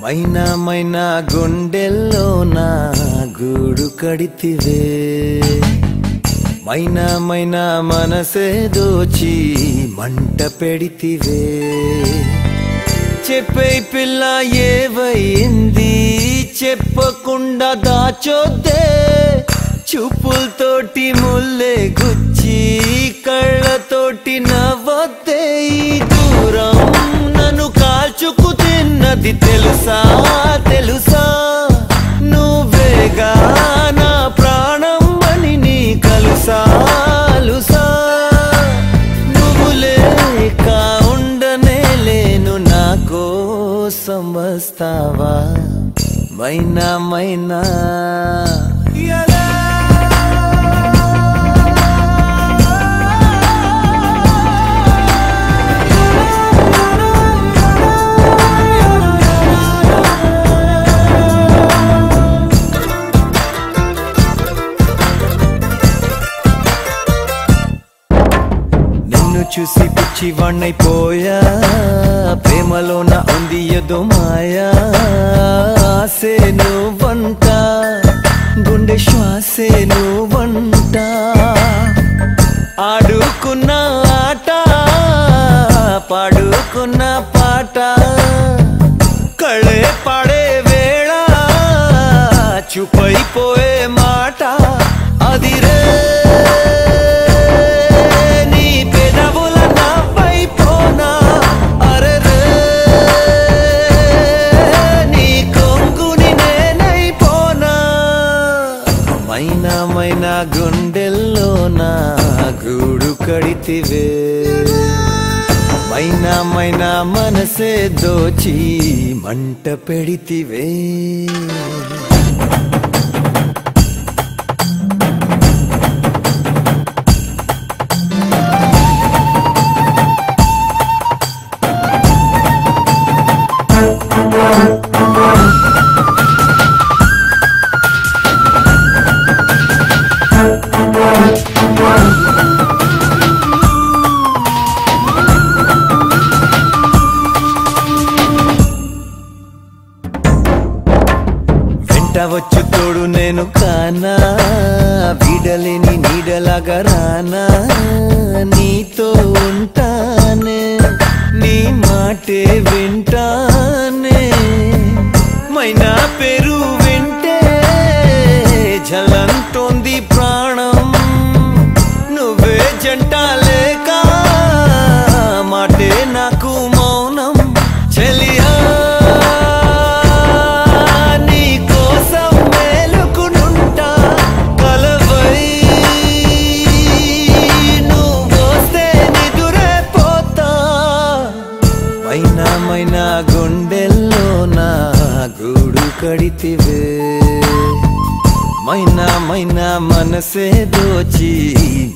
మైనా మైనా గుండెల్లో నా గూడు కడితివే మైనా మైనా మనసే దోచి మంట పెడితివే చెప్పే పిల్ల ఏవైంది చెప్పకుండా దాచొద్దే చూపులతోటి ముల్లే గుచ్చి కళ్ళతోటి నవ్వొద్దే ఈ దూరం నన్ను కాల్చుకు తిన్నది తెలుసా తెలుసా నువ్వేగా నా ప్రాణం అని నీ కలుసా లుసా నువ్వు లేక ఉండనే లేను నా కోసం వస్తావా మైనా మైనా చూసి పిచ్చివాణ్ణైపోయా ప్రేమలోన ఉంది ఏదో మాయా ఆసే నువ్వంట గుండె శ్వాసే నువ్వంట ఆడుకున్న ఆట పాడుకున్న పాట కళే పాడే వేళ చూపైపోయే మాట అదిరే మైనా మైనా గుండెల్లో నా గూడు కడితివే మైనా మైనా మనసే దోచి మంట పెడితివే వచ్చు తోడు నేను కానా వీడలేని నీడలాగా రానా నీతో ఉంటానే నీ మాటే వింటానే మైనా పేరు వింటే జలంటోంది ప్రాణం నువ్వే జంట లేక మాటే నాకు మౌనం చెలియా మైనా గుండెల్లో నా గూడు కడితివే మైనా మైనా మనసే దోచి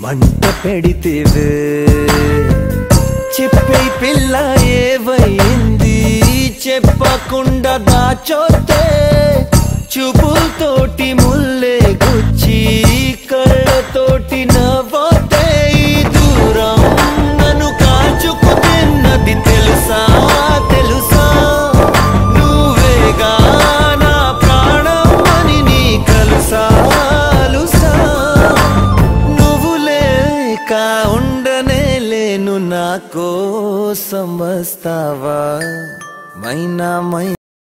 మంట పెడితివే చెప్పే పిల్ల ఏవైంది చెప్పకుండా దాచొద్దే చూపులతోటి ముల్లే గుచ్చి కళ్ళతోటి నవ్వొద్దే ఈ దూరం నన్ను కాల్చుకు తిన్నది తెలుసా తెలుసా నువ్వేగా నా ప్రాణం అని నీ కలుసా లుసా నువ్వు లేక ఉండనే లేను నా కోసం వస్తావా మైనా మైనా